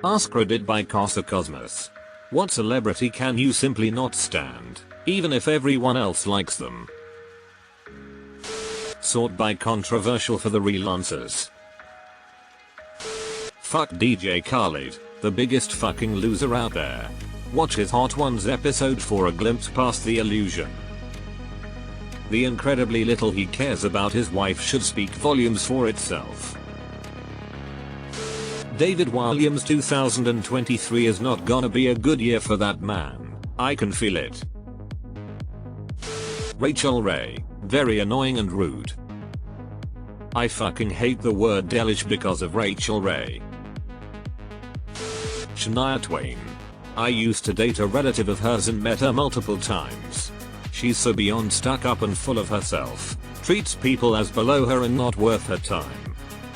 AskReddit by Casa Cosmos. What celebrity can you simply not stand, even if everyone else likes them? Sort by controversial for the real answers. Fuck DJ Khaled, the biggest fucking loser out there. Watch his Hot Ones episode for a glimpse past the illusion. The incredibly little he cares about his wife should speak volumes for itself. David Williams 2023 is not gonna be a good year for that man. I can feel it. Rachel Ray, very annoying and rude. I fucking hate the word delish because of Rachel Ray. Shania Twain. I used to date a relative of hers and met her multiple times. She's so beyond stuck up and full of herself, treats people as below her and not worth her time.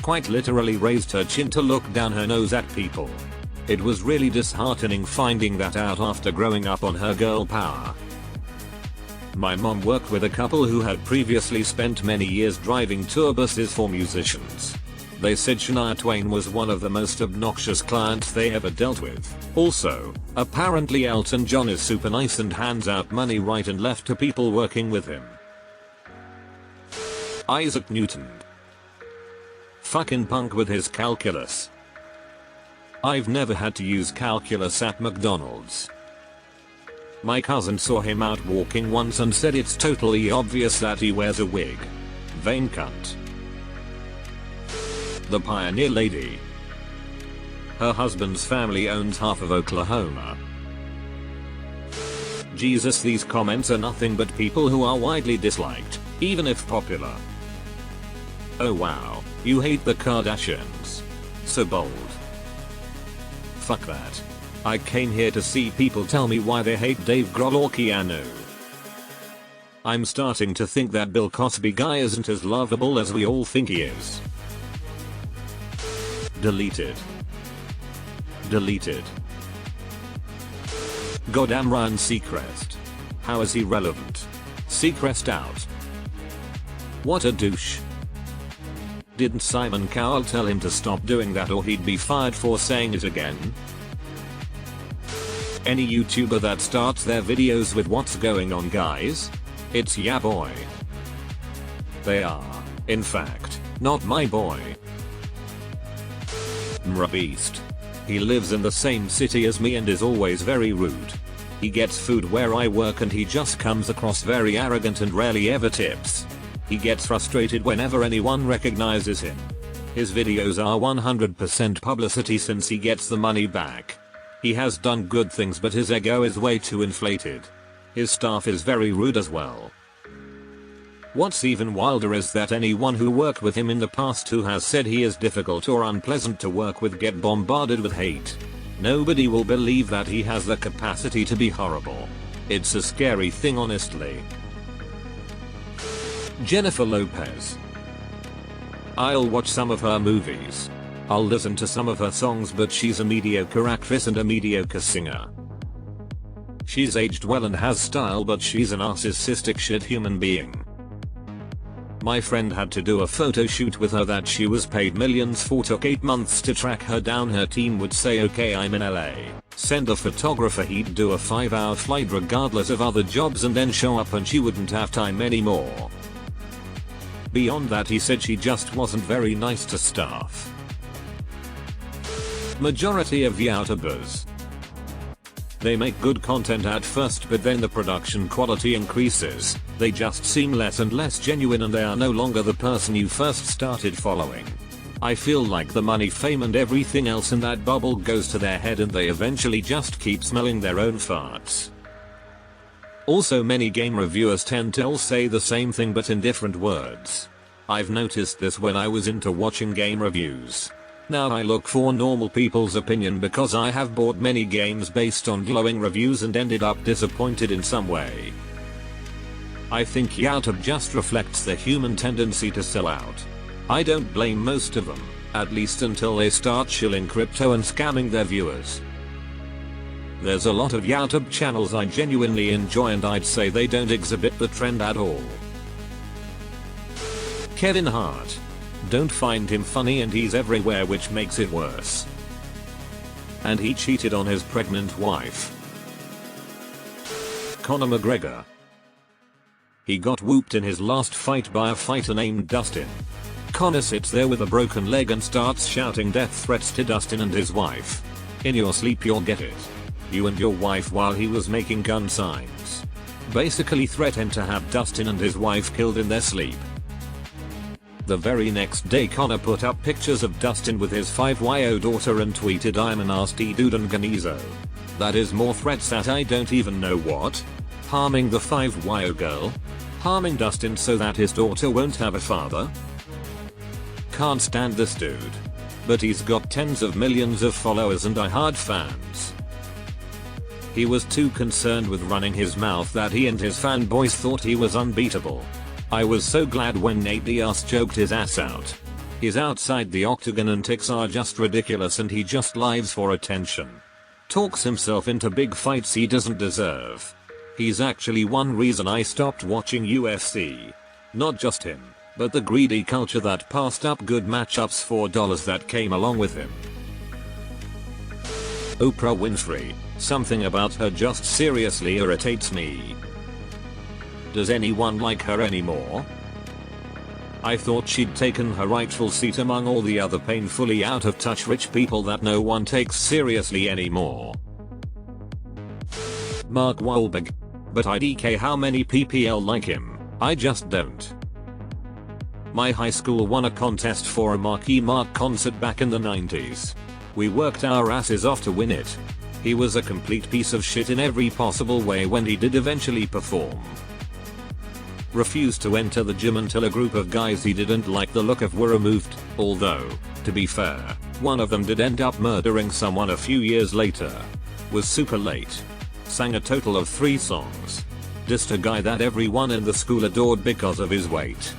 Quite literally raised her chin to look down her nose at people. It was really disheartening finding that out after growing up on her girl power. My mom worked with a couple who had previously spent many years driving tour buses for musicians. They said Shania Twain was one of the most obnoxious clients they ever dealt with. Also, apparently Elton John is super nice and hands out money right and left to people working with him. Isaac Newton. Fucking punk with his calculus. I've never had to use calculus at McDonald's. My cousin saw him out walking once and said it's totally obvious that he wears a wig. Vain cunt. The Pioneer Lady. Her husband's family owns half of Oklahoma. Jesus, these comments are nothing but people who are widely disliked, even if popular. Oh wow, you hate the Kardashians. So bold. Fuck that. I came here to see people tell me why they hate Dave Grohl or Keanu. I'm starting to think that Bill Cosby guy isn't as lovable as we all think he is. Deleted. Deleted. Goddamn Ryan Seacrest. How is he relevant? Seacrest out. What a douche. Didn't Simon Cowell tell him to stop doing that or he'd be fired for saying it again? Any YouTuber that starts their videos with "what's going on guys?" It's ya boy. They are, in fact, not my boy. Mrabeast. He lives in the same city as me and is always very rude. He gets food where I work and he just comes across very arrogant and rarely ever tips. He gets frustrated whenever anyone recognizes him. His videos are 100% publicity since he gets the money back. He has done good things but his ego is way too inflated. His staff is very rude as well. What's even wilder is that anyone who worked with him in the past who has said he is difficult or unpleasant to work with get bombarded with hate. Nobody will believe that he has the capacity to be horrible. It's a scary thing honestly. Jennifer Lopez. I'll watch some of her movies. I'll listen to some of her songs but she's a mediocre actress and a mediocre singer. She's aged well and has style but she's a narcissistic shit human being. My friend had to do a photo shoot with her that she was paid millions for, took 8 months to track her down. Her team would say okay I'm in LA, send a photographer, he'd do a 5-hour flight regardless of other jobs and then show up and she wouldn't have time anymore. Beyond that he said she just wasn't very nice to staff. Majority of YouTubers. They make good content at first but then the production quality increases, they just seem less and less genuine and they are no longer the person you first started following. I feel like the money, fame and everything else in that bubble goes to their head and they eventually just keep smelling their own farts. Also many game reviewers tend to all say the same thing but in different words. I've noticed this when I was into watching game reviews. Now I look for normal people's opinion because I have bought many games based on glowing reviews and ended up disappointed in some way. I think YouTube just reflects the human tendency to sell out. I don't blame most of them, at least until they start shilling crypto and scamming their viewers. There's a lot of YouTube channels I genuinely enjoy and I'd say they don't exhibit the trend at all. Kevin Hart. Don't find him funny and he's everywhere, which makes it worse. And he cheated on his pregnant wife. Conor McGregor. He got whooped in his last fight by a fighter named Dustin. Conor sits there with a broken leg and starts shouting death threats to Dustin and his wife. In your sleep you'll get it. You and your wife, while he was making gun signs. Basically threatened to have Dustin and his wife killed in their sleep. The very next day Conor put up pictures of Dustin with his 5-year-old daughter and tweeted, "I'm a nasty dude and ganizo." That is more threats that I don't even know what. Harming the 5-year-old girl? Harming Dustin so that his daughter won't have a father? Can't stand this dude. But he's got tens of millions of followers and diehard fans. He was too concerned with running his mouth that he and his fanboys thought he was unbeatable. I was so glad when Nate Diaz joked his ass out. He's outside the octagon and tics are just ridiculous and he just lives for attention. Talks himself into big fights he doesn't deserve. He's actually one reason I stopped watching UFC. Not just him, but the greedy culture that passed up good matchups for dollars that came along with him. Oprah Winfrey. Something about her just seriously irritates me. Does anyone like her anymore? I thought she'd taken her rightful seat among all the other painfully out of touch rich people that no one takes seriously anymore. Mark Wahlberg. But IDK how many PPL like him, I just don't. My high school won a contest for a Marky Mark concert back in the 90s. We worked our asses off to win it. He was a complete piece of shit in every possible way when he did eventually perform. Refused to enter the gym until a group of guys he didn't like the look of were removed, although, to be fair, one of them did end up murdering someone a few years later. Was super late. Sang a total of 3 songs. Dissed a guy that everyone in the school adored because of his weight.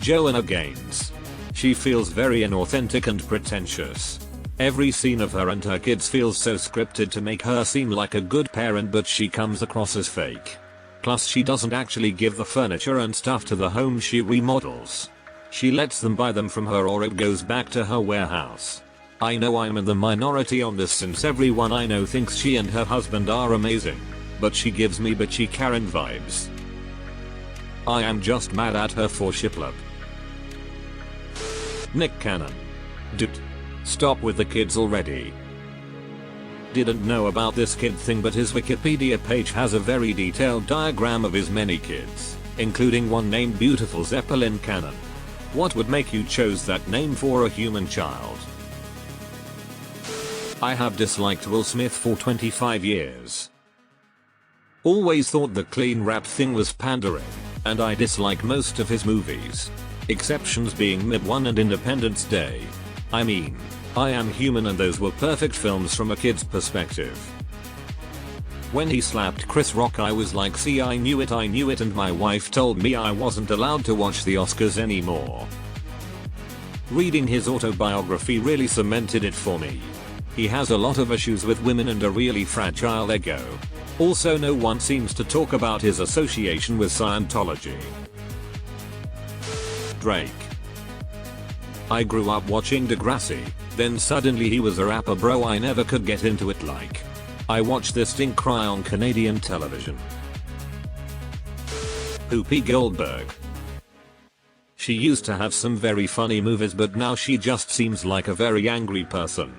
Joanna Gaines. She feels very inauthentic and pretentious. Every scene of her and her kids feels so scripted to make her seem like a good parent, but she comes across as fake. Plus she doesn't actually give the furniture and stuff to the home she remodels. She lets them buy them from her or it goes back to her warehouse. I know I'm in the minority on this since everyone I know thinks she and her husband are amazing. But she gives me bitchy Karen vibes. I am just mad at her for shiplap. Nick Cannon. Dude. Stop with the kids already. Didn't know about this kid thing, but his Wikipedia page has a very detailed diagram of his many kids, including one named Beautiful Zeppelin Cannon. What would make you chose that name for a human child? I have disliked Will Smith for 25 years. Always thought the clean rap thing was pandering, and I dislike most of his movies. Exceptions being Mid One and Independence Day. I mean, I Am Human and those were perfect films from a kid's perspective. When he slapped Chris Rock I was like, see, I knew it and my wife told me I wasn't allowed to watch the Oscars anymore. Reading his autobiography really cemented it for me. He has a lot of issues with women and a really fragile ego. Also, no one seems to talk about his association with Scientology. Drake. I grew up watching Degrassi, then suddenly he was a rapper, bro. I never could get into it. Like, I watched this thing cry on Canadian television. Whoopi Goldberg. She used to have some very funny movies, but now she just seems like a very angry person.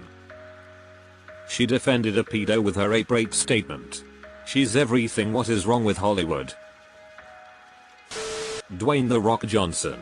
She defended a pedo with her ape rape statement. She's everything what is wrong with Hollywood. Dwayne "The Rock" Johnson.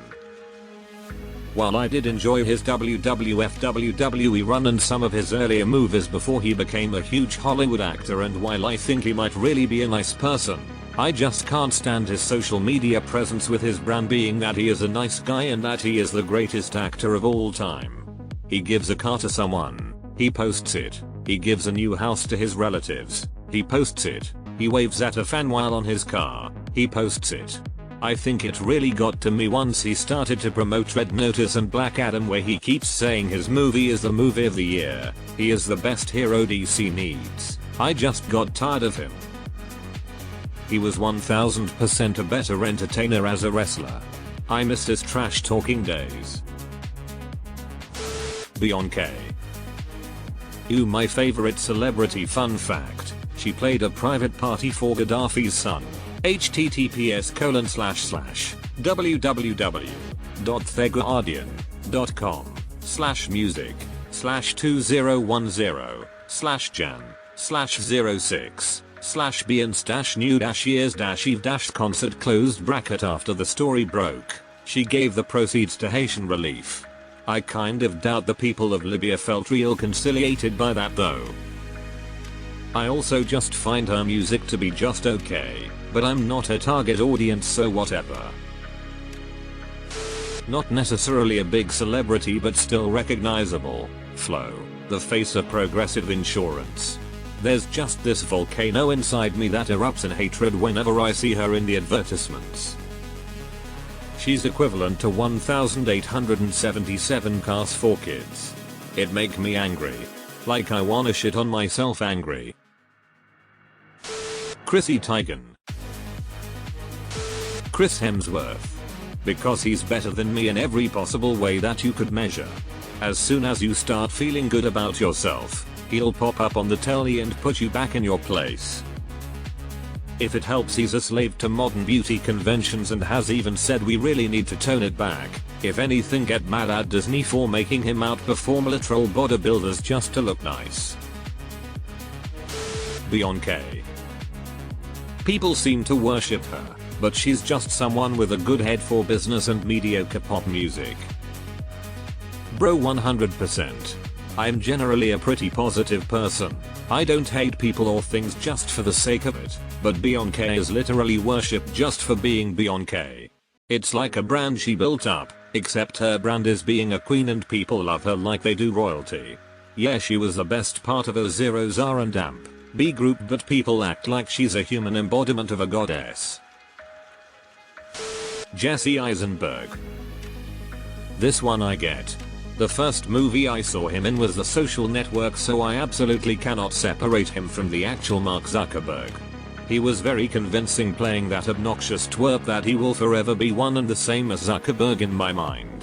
While I did enjoy his WWF WWE run and some of his earlier movies before he became a huge Hollywood actor, and while I think he might really be a nice person, I just can't stand his social media presence, with his brand being that he is a nice guy and that he is the greatest actor of all time. He gives a car to someone, he posts it. He gives a new house to his relatives, he posts it. He waves at a fan while on his car, he posts it. I think it really got to me once he started to promote Red Notice and Black Adam, where he keeps saying his movie is the movie of the year. He is the best hero DC needs. I just got tired of him. He was 1000% a better entertainer as a wrestler. I missed his trash talking days. Beyonce. Ooh, my favorite celebrity fun fact. She played a private party for Gaddafi's son. https://www.thegguardian.com/music/2010/jan/06/b/new-years-eve- after the story broke. She gave the proceeds to Haitian relief. I kind of doubt the people of Libya felt real conciliated by that though. I also just find her music to be just okay, but I'm not her target audience, so whatever. Not necessarily a big celebrity but still recognizable. Flo, the face of progressive insurance. There's just this volcano inside me that erupts in hatred whenever I see her in the advertisements. She's equivalent to 1,877 cars for kids. It make me angry. Like I wanna shit on myself angry. Chrissy Teigen. Chris Hemsworth. Because he's better than me in every possible way that you could measure. As soon as you start feeling good about yourself, he'll pop up on the telly and put you back in your place. If it helps, he's a slave to modern beauty conventions and has even said we really need to tone it back. If anything, get mad at Disney for making him outperform literal bodybuilders just to look nice. Beyoncé. People seem to worship her, but she's just someone with a good head for business and mediocre pop music. Bro, 100%. I'm generally a pretty positive person. I don't hate people or things just for the sake of it, but Beyoncé is literally worshipped just for being Beyoncé. It's like a brand she built up, except her brand is being a queen and people love her like they do royalty. Yeah, she was the best part of a Zero's R&B group, but people act like she's a human embodiment of a goddess. Jesse Eisenberg. This one I get. The first movie I saw him in was The Social Network, so I absolutely cannot separate him from the actual Mark Zuckerberg. He was very convincing playing that obnoxious twerp that he will forever be one and the same as Zuckerberg in my mind.